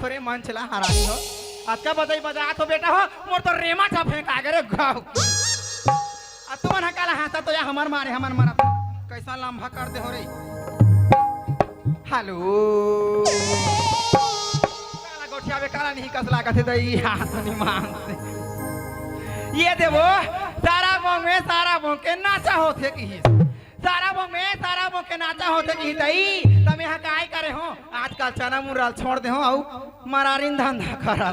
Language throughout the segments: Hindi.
थोड़े मन चला हरानी हो आज का बजाई बजा तो बेटा हो मोर तो रेमा था फेंक आगे रे गाँव अब तुम ना काला हाथा तो या हमार मारा कैसा लम्बा कर दे हो रे हेलो काला गोठिया में काला नहीं कसला कथे दई हाथ नहीं मान से ये देवो सारा बोंग के नाचा होते की सारा बोंग के नाचा होते की दई तब यहाँ काय करे हो आजकल चना मुराल छोड़ दे हो आउ मरारिन धंधा करा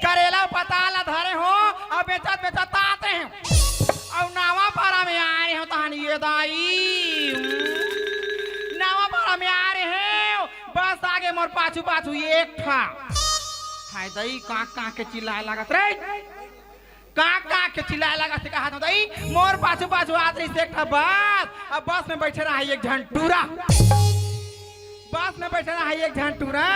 करेला पताला धरे हो अब बेचत आते हैं और नावा पारा में आ रहे हो तहान ये दाई नावा पारा में आ रहे हैं बस आगे मोर पाछू एक था हाय दई काक के चिल्लाए लागत रे काक के चिल्लाए लागत से कहा दई मोर पाछू आदमी से एक था बस अब बस में बैठे रहा एक झंटूरा बस में बैठे रहा एक झंटूरा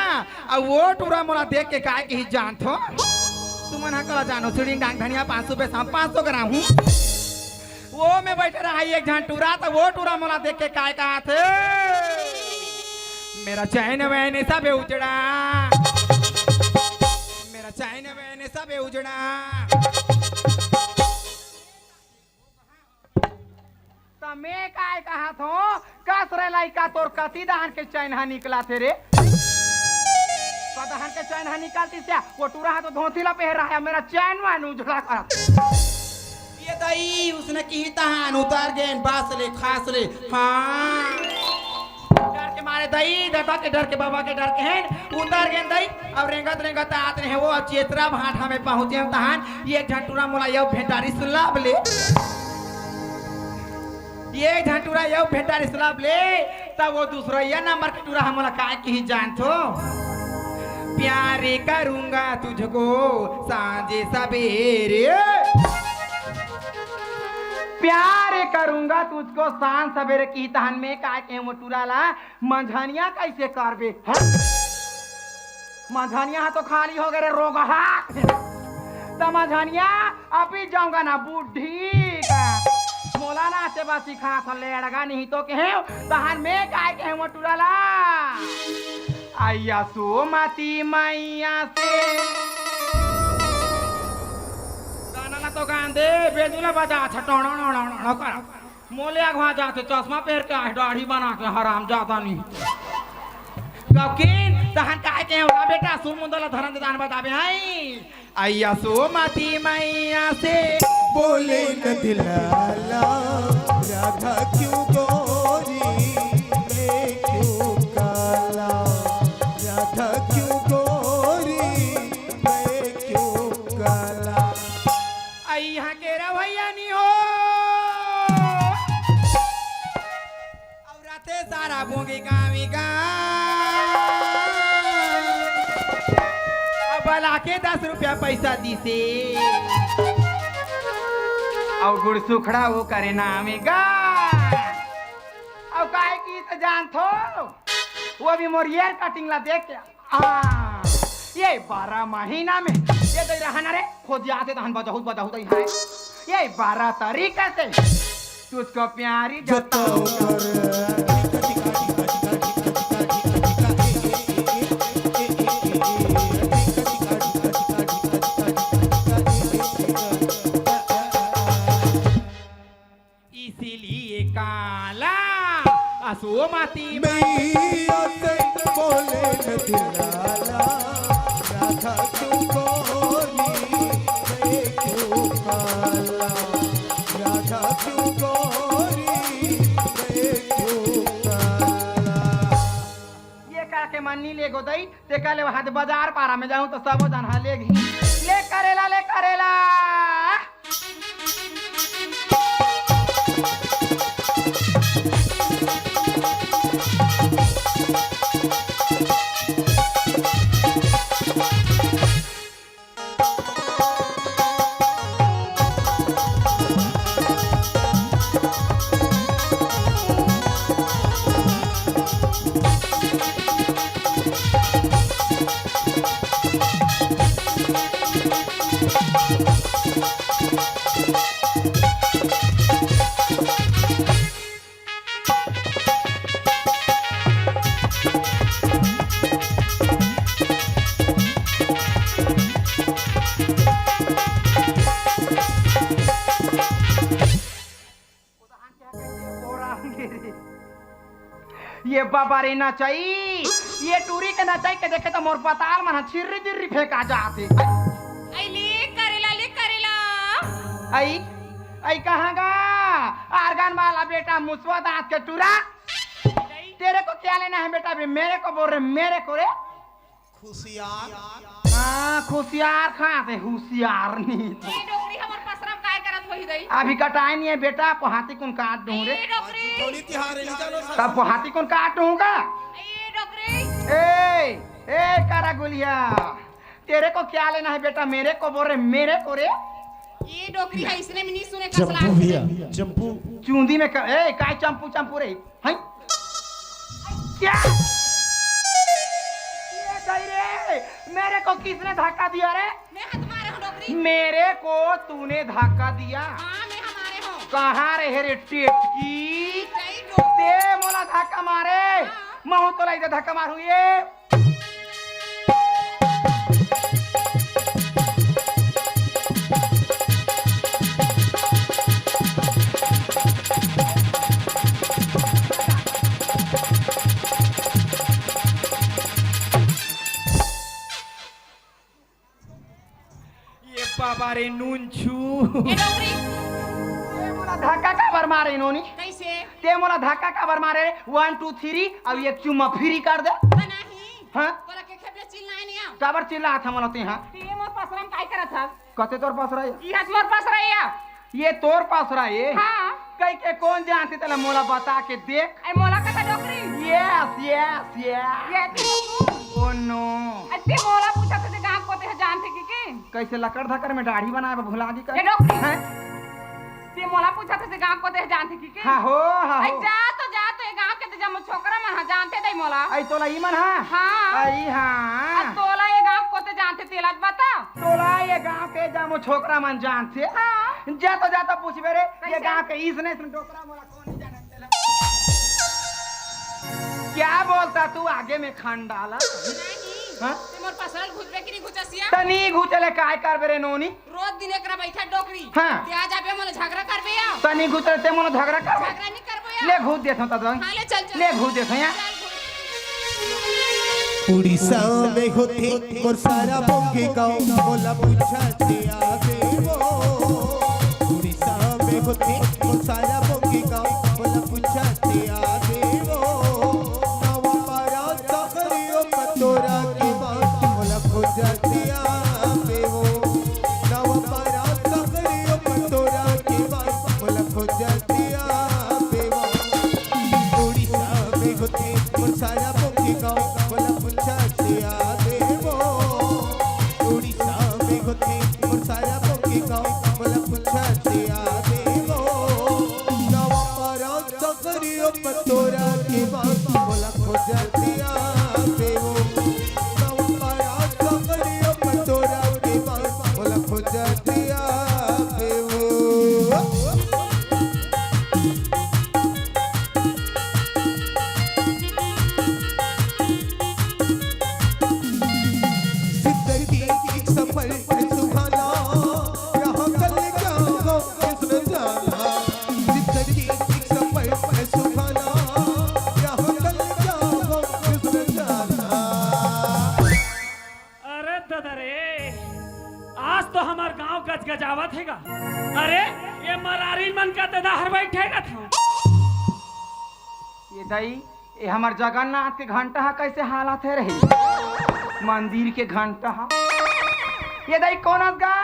अब वो टूरा मोला देख के काय की जान थो तुम ना कला जानो चिड़ी डांग धनिया 500 पे शाम 500 ग्राम हूँ वो में बैठे रहा एक झंटूरा तो वो टूरा मोला देख के काय कहा थे मेरा चैन वैन सब उजड़ा मेरा चैन वैन सब उजड़ा मैं काय कहा थो कस रे लाइका तोर कति दहन के चैन हा निकला थे रे दहन के चैन हा निकालती से वो टूरा तो धोतीला पहन रहा है मेरा चैन मान उजड़ा कर ये दई उसने की तहन उतार गए बास ले खास ले हाँ डर के मारे दई दादा के डर के बाबा के डर के हैं उतार गए दई अब रेंगत आते हैं वो चेतरा भाटा में पहुंचे तहन ये झटूरा मोला यो भेटारी सुलाब ले ये झंटूरा यो भेटारी सलाब ले तब वो दूसरा ये नंबर के टूरा हमला काय की जान थो प्यारे करूंगा तुझको सांझे सवेरे प्यार करूंगा तुझको सांझ सवेरे की तहन में काय के वो टूरा ला मंझनिया कैसे करबे मंझनिया तो खाली हो गए रोग तो मंझनिया अभी जाऊंगा ना बुढ़ी का मोला ना से बासी खा था लेड़गा नहीं तो के हैं तहन में काय के वो टुराला आया सो माती मैया से गाना ना तो गान दे बेजुला बजा छटोणो कर मोले अगवा जाते चश्मा पहन के दाढ़ी बना के हराम जाता नहीं गकिन तहन काय के होला बेटा सुमुंदला धरन दान बताबे हाय आया सो माती मैया से बोले न दिलाला राधा क्यों गोरी मैं क्यों काला राधा क्यों गोरी मैं क्यों काला आई यहाँ के रवैया नहीं हो और राते सारा बोंगे गावी गा बला के 10 रुपया पैसा दी से और गुड़ सुखड़ा वो करे नामे गा और काय की तो जान थो वो भी मोर हेयर कटिंग ला देख के ये 12 महीना में ये दे रहना रे खोज जाते तहन बजाहु दई है ये 12 तरीके से तुझको प्यारी जताऊं सो माती मैया से बोले न दिलाला राधा क्यों गोरी मैं क्यों काला राधा क्यों गोरी मैं क्यों काला ये का के मन्नी ले गोदई ते काले हाथ बाजार पारा में जाऊं तो सब जन ले करेला ये बाबा रे नचाई ये टूरी के नचाई के देखे तो मोर पताल मन छिर्री जिर्री फेंका जाते आई ले करेला आई आई कहाँ गा आर्गन वाला बेटा मुसवा दांत के टूरा तेरे को क्या लेना है बेटा भी मेरे को बोल रहे मेरे को रे खुशियार हाँ खुशियार कहाँ से होशियार नहीं ये डोकरी हमर पसरम काय करत होई दई अभी कटाई नहीं है बेटा पोहाती कौन काट दूं रे ये डोकरी थोड़ी तिहार नहीं जानो तब पोहाती कौन काट दूंगा ये डोकरी ए कारा गुलिया तेरे को क्या लेना है बेटा मेरे को बोल रहे मेरे को रे ये डोकरी है इसने में नहीं सुने कसला चंपू भैया चंपू चूंदी में काय चंपू चंपू रे हैं क्या ये दई रे मेरे को किसने धक्का दिया रे मैं हाथ मारे हूं डोकरी मेरे को तूने धक्का दिया हां मैं हमारे हूं कहाँ रे रे टेटकी जय डोकरी ते मोला धक्का मारे महू तो लाइदे धक्का मारू ये बाबा रे नूनछू ये डोकरी ते मोला धक्का काबर मारे इन्होंने कैसे ते मोला धक्का काबर मारे 1 2 3 अब एक चुम्मा फ्री कर दे नहीं हाँ तोला के खेपे चिल्लाए नहीं आ काबर चिल्ला था मोला ते हाँ ये मोर पसरम काय करत था कते तोर पास रहा ये हाथ मोर पास रहिया ये तोर पास रहा ये हां कई के कौन जानते तले मोला बता के देख आई मोला का डोकरी यस ये तू ओ नो अति मोला पूछा थे गांव कोते है जानते की कैसे लकड़ धकर में दाढ़ी बनाए भुला दी ये कर डोकरी हैं ते मोला पूछा थे गांव कोते है जानते की हाँ हो आई जा तो ये गांव के ते जम छोकरा मन हा जानते दई मोला आई तोला ई मन हाँ हाँ आई हाँ तोला ये गांव कोते जानते तेला बता तोला ये गांव के जामो छोकरा मन जानते हाँ जाता पूछबे रे ये कैसे? गांव के इसने डोकरा मोला कौन नहीं जानते ला? क्या बोलता तू आगे में खान डाला नहीं हाँ? ते मोर पसरल घुसबे की नहीं घुचसिया तनी घुचले काय करबे रे नोनी रोज दिन एकरा बैठा डोकरी हाँ। ते आ जाबे मोला झगड़ा करबे या तनी घुचले ते मोला झगड़ा करबे झगड़ा नहीं करबे या ले घुस देथो त हां ले चल ले घुस देथो या उड़ीसा में होते और सारा बोंगे गाँव बोला पूछाते आगे वो उड़ीसा में होते और सारा बोंगे गाँव बोला पूछाते आगे वो नवा पारा सकरियो पतोरा की बात बोला खोजाते आगे वो नवा पारा सकरियो पतोरा की बात बोला खोजाते आगे वो उड़ीसा में होते और सारा बोंगे गाँव बोला पूछाते आगे वो उड़ीसा में होते और सारा बोंगे गाँव बोला पूछाते आगे वो नवा पारा सकरियो पतोरा की बात बोला खोजाते आगे वो नवा पारा सकरियो पतोरा की बात बोला खोजाते आगे वो जिंदगी एक सफर है सुहाना यहाँ कल क्या हो किसने जाना जिंदगी एक सफर है सुहाना यहाँ कल क्या हो किसने जाना अरे दादा रे आज तो हमार गांव गजगजावत हैगा। अरे ये मरारी मन का दादा हर बैठेगा था। ये दई ये हमार जगन्नाथ के घंटा हा कैसे हालत है रही मंदिर के घंटा हा ये दई कौन गा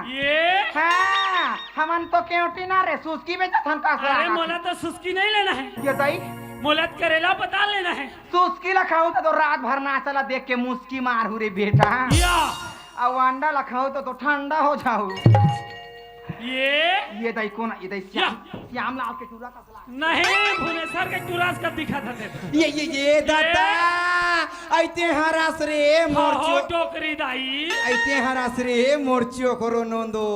ये हाँ हमन तो केवटी ना रे सुस्की में जथन का अरे मोला तो सुस्की नहीं लेना है। ये दई मुलत करेला बता लेना है सुस्की लखाऊ तो रात भर ना चला देख के मुस्की मारू रे बेटा या और अंडा लखाऊ तो ठंडा हो जाऊ ये दई कौन ये दई श्याम लाल के चूड़ा कसला नहीं भुवनेश्वर के चुरास का दिखा था ये दादा ऐते हरास रे मोरचो टोकरी दाई ऐते हरास रे मोरचो करो नंदो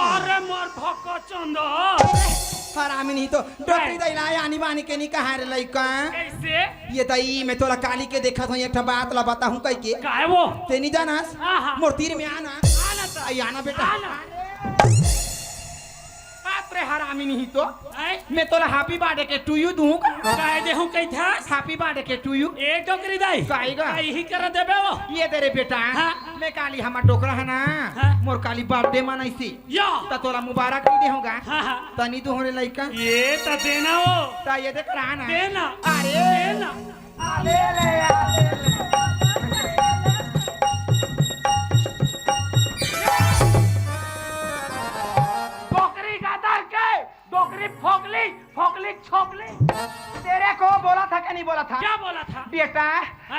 अरे मोर भक्को चंदो हरामी नहीं तो डॉक्टरी दई लाया आनी बानी के नहीं कहा रे लइका कैसे ये दई मैं तोला काली के देखा था एक बात ला बताऊं कह के का है वो ते नहीं जानास आहा। मोर तीर में आना आना तो आई आना बेटा रे हरामी नहीं तो आई मैं तोला हैप्पी बर्थडे के टू यू दूं काय देहूं कई था हैप्पी बर्थडे के टू यू ए टोकरी दाई काईगा ही कर देबे वो ये तेरे बेटा हाँ। मैं काली हमार डोकरा है ना हाँ। मोर काली बर्थडे मनाइसी या ता तोला मुबारक नहीं देहूंगा हां हां तनी तो होने लइका ये तो देना वो ता ये देख रहा ना देना अरे देना ले ले यार ले ले। टोकरी का दर के टोकरी फोकली फोकली छोकली तेरे को बोला था कि नहीं बोला था क्या बोला था बेटा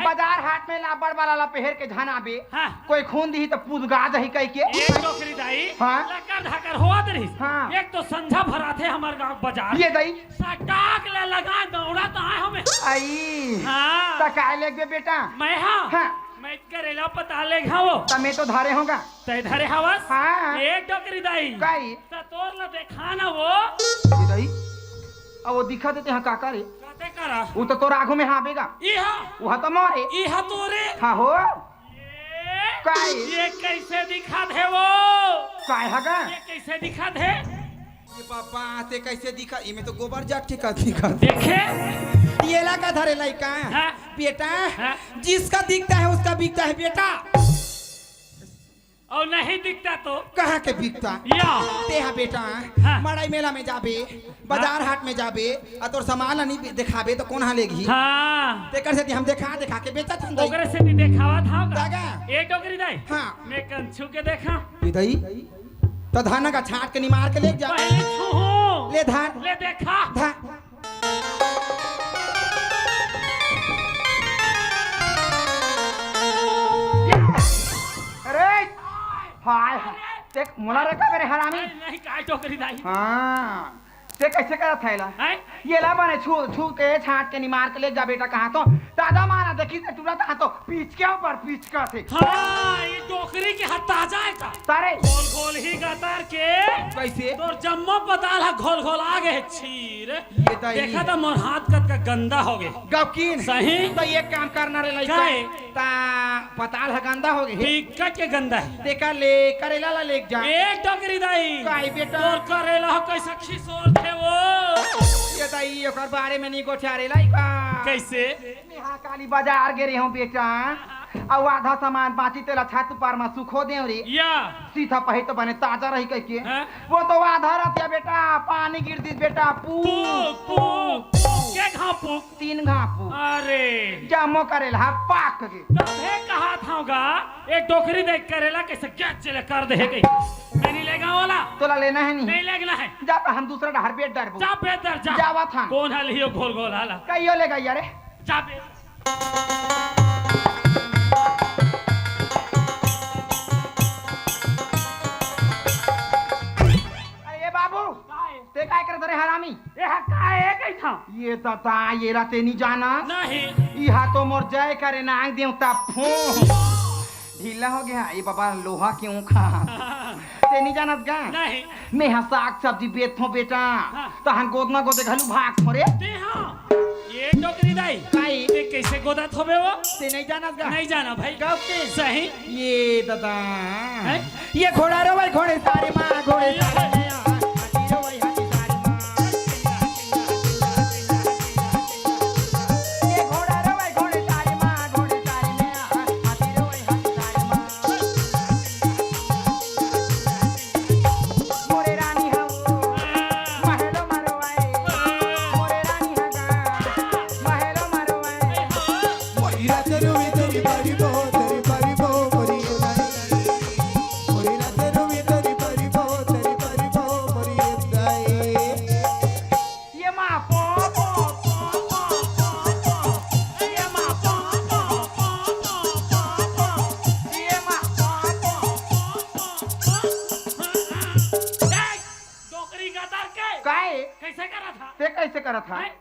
बाजार हाट में लाबड़ वाला ला पहर के झाना बे हाँ। कोई खून दी तो पूजगा दही कह के एक टोकरी दाई हाँ। लकर धाकर हुआ दरी हाँ। एक तो संझा भरा थे हमारे गांव बाजार ये दही सटाक ले लगा दौड़ा तो आए हमें आई हाँ तकाय ले गए बेटा मैं हाँ हाँ। मैं करेला पता ले घावो तमे तो धारे होगा तय धरे हवस हाँ। एक टोकरी दाई काई तो तोर ला देखा ना वो ये दही अब वो दिखा देते हैं काका रे काते करा वो तो तोर आगू में हावेगा इहा वह तो मोरे इहा तोरे हाँ हो ये काई ये कैसे दिखा दे वो काय हगा ये कैसे दिखा दे ये पापा ते कैसे दिखा इमे तो गोबर जाट के का दिखा देखे ये ला का धरे लइका हाँ। बेटा हाँ। जिसका दिखता है उसका बिकता है बेटा और नहीं दिखता तो कहाँ के बिकता या तेहा बेटा हाँ। मड़ाई मेला में जाबे बाजार हाट में जाबे आ तोर सामान नहीं दिखाबे तो कौन हाँ लेगी हाँ तेकर से हम देखा देखा के बेचा था ओकरे से भी देखावा था दागा एक टोकरी दाई हाँ। मैं कंछू के देखा दही तो धाना का छाट के निमार के ले जा पहले छू ले धान ले देखा धा अरे हाय देख मोला रखा मेरे हरामी नहीं काय टोकरी दाई हाँ ते कैसे करा थैला हैं ये ला बने छू छू के छाट के निमार के ले जा बेटा कहाँ तो दादा मारा देखी से टूरा कहाँ तो पीछ के ऊपर पीछ का थे हाँ ये टोकरी के हाथ ताजा है का सारे गोल गोल ही गतर के कैसे तोर जम्मो पताल है घोल घोल आगे है छीर ये तो देखा था मोर हाथ कत का गंदा हो गए गवकीन सही तो ये काम करना रे लइका काहे? ता पताल है गंदा हो गई टिकट के गंदा है देखा ले करेला ला ले जा एक टोकरी दाई काई बेटा तोर करेला हो कैसा खिसोर थे वो ये दाई ओकर बारे में नहीं गोठा रे लइका कैसे यहाँ काली बाजार गे रे हूँ बेटा और आधा सामान बाची तेला छात पर में सुखो दे रे या सीधा पही तो बने ताजा रही कह के हाँ? वो तो आधा रहतिया बेटा पानी गिर दी बेटा पूक पूक के घा पूक 3 घापू अरे जामो करेला पाक गे तबे कहा थागा एक टोकरी देख करेला कैसे क्या चले कर दे गई मैं नहीं लेगा वाला तोला लेना है नहीं नहीं लेगना है जा हम दूसरा डहर बेट डर जा बेहतर जा जावा था कौन हाल हियो घोल घोल हाला कहियो लेगा यार जा बे अरे बाबू ते काय करत रे हरामी ये काय है कैसा ये तता ये राते नहीं जाना नहीं इहा तो मोर जय करे नांग देवता फू ढीला हो गया ये बाबा लोहा क्यों खा ते नहीं जानत गा नहीं मैं यहाँ साग सब्जी बेचो बेटा हाँ। तो हम गोदना गोदे घलू भाग थोड़े ते हाँ ये टोकरी दाई काई ते कैसे गोदा थोबे वो ते नहीं जानत गा नहीं जाना भाई कब के सही ये दादा हैं? ये घोड़ा रो भाई घोड़े सारे माँ घोड़े सारे माँ। हाथी रो भाई हाथी सारे माँ। ये घोड़ा रो भाई घोड़े सारे माँ घोड़े सारे में हाथी रो भाई हाथी सारे माँ मोरे रानी हो महलो मरवाए मोरे रानी हगा महलो मरवाए मोरीरा तेरुवी तेरी बारी बो मोरी रातेरुवी तेरी बारी बो कैसे करत है हैं?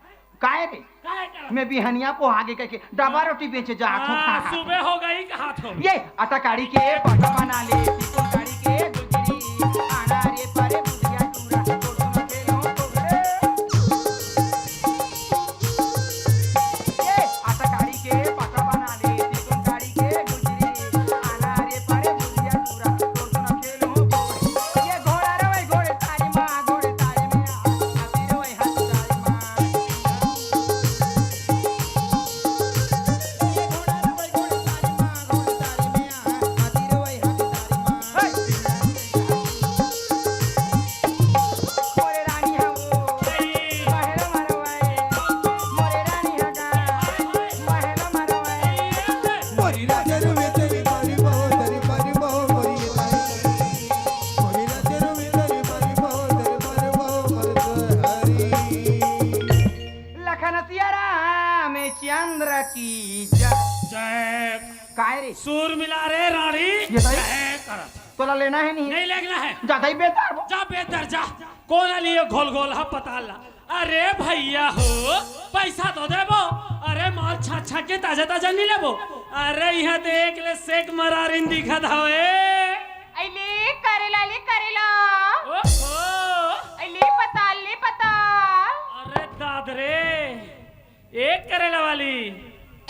काहे रे काहे करत? मैं बिहनिया को आगे कह के डबा रोटी बेचे जात हूँ सुबह हो गई कहा थो ये आटा काढ़ी के पटा बना ले चिकन काढ़ी के गुजरी आना रे परे बुधिया चूड़ा तो तुम खेलो तो रे ये आटा काढ़ी के पटा बना ले चिकन काढ़ी के गुजरी आना रे परे बुधिया चूड़ा तो तुम खेलो तो रे ये घोड़ा रे वही घोड़े तारी माँ घोड़े तारी में हाथी रे वही हाथी तारी माँ ये घोड़ा रे वही घोड़े तारी माँ घोड़े तारी में हाथी रे वही हाथी तारी माँ मोरे रानी है वो महलो मरवाए मोरे रानी है गा महलो मरवाए मोरी नजर में तेरी परी बो मोरी ये ताई मोरी नजर में तेरी परी बो मरत हरी लखन सिया राम चंद्र की जय जय काय रे सूर मिला रे रानी ये भाई? जय करत तोला लेना है नहीं नहीं लगना है ज्यादा ही बेकार वो। जा बेहतर जा कौन लिए घोल घोल हा पता ला अरे भैया हो पैसा तो देबो अरे माल छा छा के ताजा ताजा नहीं लेबो अरे यहाँ देख ले सेक मरारिन दिखत हवे अले करेला ओहो अले पताल अरे दादरे एक करेला वाली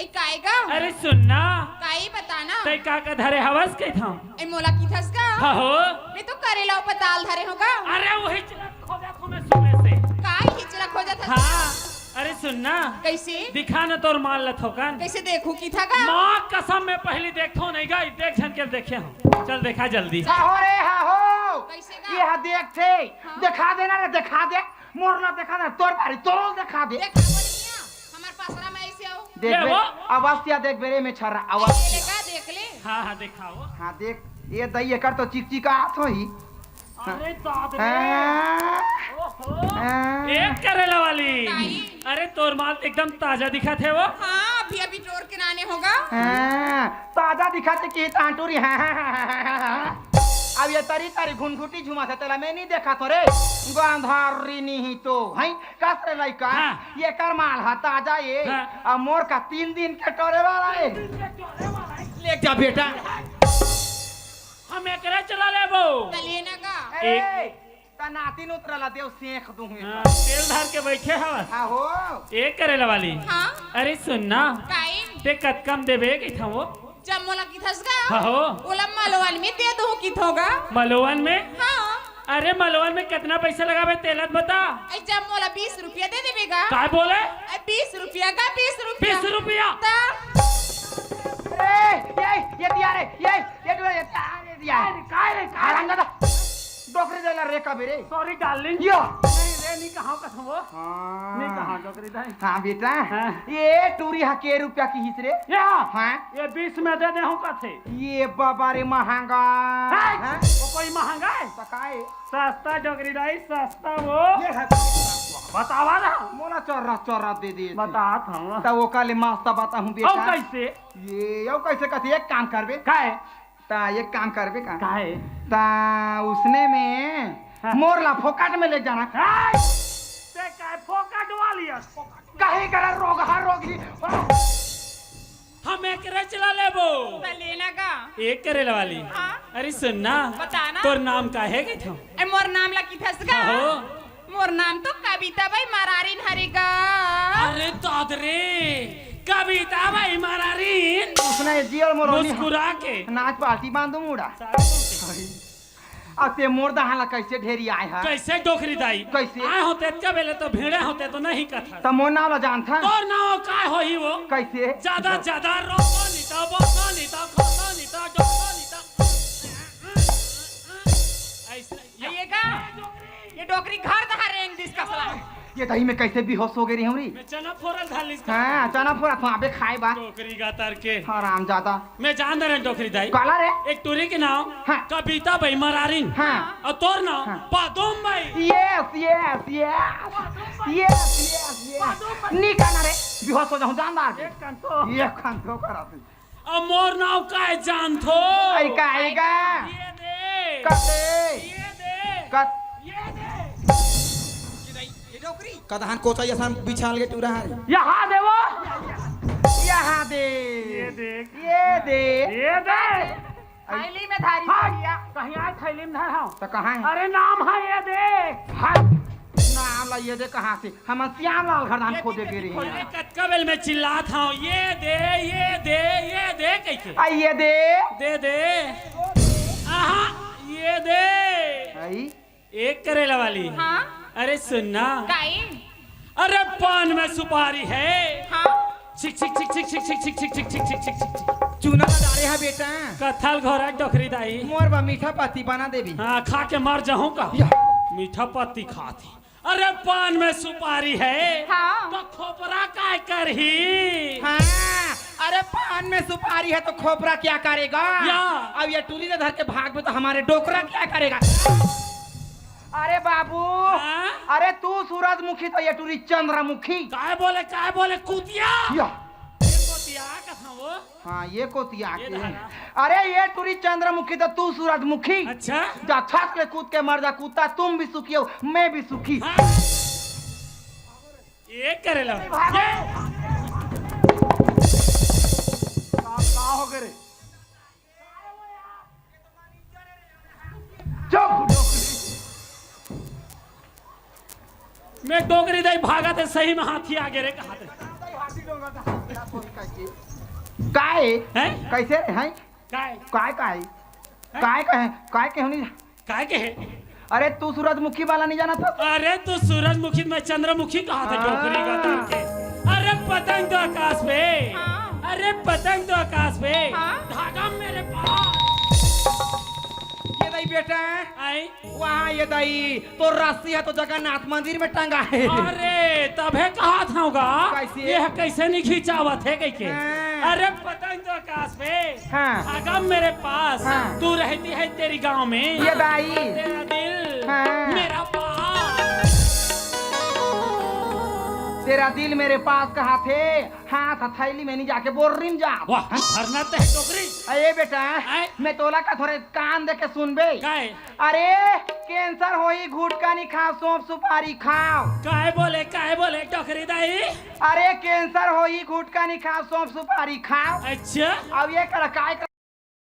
ऐ काएगा अरे सुनना काई बताना तै का धरे हवस के था ऐ मोला की थस का हो मैं तो करेला पताल धरे होगा अरे वही खोजा थो मैं सुबह से काई हिचड़ा खोजा था हाँ अरे सुनना कैसे दिखा न तोर माल लथोकन कैसे देखूं की था का माँ कसम में पहली देखो नहीं गई देख झन के देखे हम चल देखा जल्दी हा हो रे हा हो कैसे गा? ये हा देख थे हाँ? दिखा देना रे दिखा दे मोरला दिखा दे तोर बारी तोरो दिखा दे देखा बोलिया हमार पासरा में ऐसे आओ देख ले बे वो। अवस्थिया देख बेरे में छर्रा अवस्थिया लेगा देख ले हाँ हाँ दिखाओ हाँ देख ये दई एकर तो चिकचिका हाथ हो ही अरे दादरे हाँ, ओहो हाँ। एक करेला वाली नहीं। अरे तोर माल एकदम ताजा दिखा थे वो हाँ अभी टोर के नाने होगा हाँ, ताजा दिखाते कि तांटूरी अब ये तरी तारी घुनघुटी झुमा था तेला मैं नहीं देखा तो रे गांधारी नहीं तो है कसरे लइका हाँ। ये कर माल हा ताजा ये हाँ। अब मोर का 3 दिन के टोरे वाला है ले जा बेटा हम एकरे चला लेबो तलेना का अरे ता नातिन उतरला देव सेख दूं हाँ, तेल धार के बैठे हवस हाँ हो एक करेला वाली हाँ अरे सुनना काई ते कम देबे की था वो जब मोला की थस गा हाँ हो ओला मालवान में दे दो की थोगा मलोवन में हाँ अरे मलोवन में कितना पैसा लगावे तेलत बता ऐ जब मोला 20 रुपया दे देबेगा काय बोले 20 रुपया का 20 रुपया 20 रुपया ता ये दिया रे ये दिया काय रे हरामजादा डोकरी देला रे कबीरे सॉरी डार्लिंग यो नहीं रे नहीं कहां का था वो नहीं हाँ कहां डोकरी दाई हाँ बेटा हाँ। ये टूरी हा के रुपया की हिस रे या हाँ ये 20 में दे दे हूं का थे ये बाबा रे महंगा हाँ? वो कोई महंगा है पकाए सस्ता डोकरी दाई सस्ता वो ये है बतावा ना मोला चौरा दे दे बता था ता वो काले मास्ता बता हूँ और बेटा कैसे ये यो कैसे कहते एक काम करबे काय ता एक काम करबे का काय ता उसने में हाँ। मोरला फोकाट में ले जाना ते काय फोकट वाली काहे करा रोग हा रोगी हम एकरे चला लेबो तलेना का एक करेला वाली हाँ। अरे सुनना बताना। तोर नाम का है के था ऐ मोर नाम ला की थस गा हो मोर नाम तो कविता भाई मरारिन हरिगा अरे दादरे कविता भाई मरारीन उसने जियल मोरोनी मुस्कुरा के नाच पार्टी बांधू मुड़ा अब ते मोर दहाला कैसे ढेरी आए है कैसे डोकरी दाई कैसे? आए होते का बेले तो भीड़े होते तो नहीं कथा त मोर नाम ला जान था तोर नाम काय होई वो कैसे ज्यादा ज्यादा रोको नीता बोको नीता खोतो नीता डोको नीता ऐसे ये का ये डोकरी घर दहा रेंग दिस कसला ये दही में कैसे बेहोश हो गई रही हमरी मैं चना फोरल धालिस हाँ चना फोड़ा तो आबे खाए बा डोकरी का तर के हराम ज्यादा मैं जान दे डोकरी दाई काला रे एक टूरी के नाम हाँ। कविता भाई मरारीन हाँ और तोर नाम हाँ। पादुम भाई यस निकाना रे बेहोश हो जाऊं जानदार के एक कंतो ये खान तो करा तू और मोर नाम का है जान थो आई काएगा ये दे कते ये दे कत ये दे कदहान कोचा यसान बिछाल के टूरा है यहाँ देवो यहाँ दे ये देख ये दे ये दे थैली में धारी हाँ, भैया कहीं आज थैली में धर हाँ। तो कहाँ है अरे नाम है ये देख हाँ नाम ला ये दे कहाँ से हम श्याम लाल घरदान खोदे गिरी अरे हैं कतका बेल में चिल्लात हूँ ये दे ये दे ये दे कैसे आइए दे दे दे आहा ये दे आई एक करेला वाली हाँ अरे सुनना काई अरे पान में सुपारी है हाँ छिक छिक छिक छिक छिक छिक छिक छिक छिक छिक छिक छिक छिक चूना लगा रहे हैं बेटा कथल घोरा डोकरी दाई मोर बा मीठा पत्ती बना देवी हाँ खा के मर जाऊं का या। मीठा पत्ती खाती अरे पान में सुपारी है हाँ तो खोपरा काय करही हाँ अरे पान में सुपारी है तो खोपरा क्या करेगा या। अब ये टूली ने धर के भाग में तो हमारे डोकरा क्या करेगा अरे बाबू हाँ? अरे तू सूरजमुखी तो ये टूली चंद्रमुखी काय बोले कुतिया या। ये कुतिया कथा वो हाँ ये कोतिया ये के धारा। अरे ये टूली चंद्रमुखी तो तू सूरजमुखी अच्छा जा छास के कूद के मर जा कूदता तुम भी सुखी हो मैं भी सुखी हाँ। ये करेला भागो। का हो गए रे? चुप मैं डोगरी दाई भागा थे सही में हाथी आगे रे कहा थे काय हैं कैसे रे हैं काय काय काय काय कहे काय के होनी काय के है अरे तू सूरजमुखी वाला नहीं जाना था अरे तू सूरजमुखी में चंद्रमुखी कहा था डोगरी का तार के अरे पतंग तो आकाश पे हाँ। अरे पतंग तो आकाश पे हाँ। धागा मेरे पास ये दाई बेटा आई वहाँ ये दाई तो रस्सी है तो जगन्नाथ मंदिर में टंगा है अरे तबे कहा था कैसे? ये कैसे नहीं खींचावत है कह के हाँ। अरे पतंग तो आकाश पे हाँ। धागा मेरे पास हाँ। तू रहती है तेरी गांव में ये दाई तेरा दिल हाँ। मेरा पास तेरा दिल मेरे पास कहाँ थे हाथ हथैली में नहीं जाके बोल रिम जा वाह भरना ते टोकरी अरे बेटा आए? मैं तोला का थोड़े कान दे के सुनबे काय अरे कैंसर होई गुटखा नहीं खाओ सौंफ सुपारी खाओ काय बोले टोकरी दाई अरे कैंसर होई गुटखा नहीं खाओ सौंफ सुपारी खाओ अच्छा अब ये कर काय कर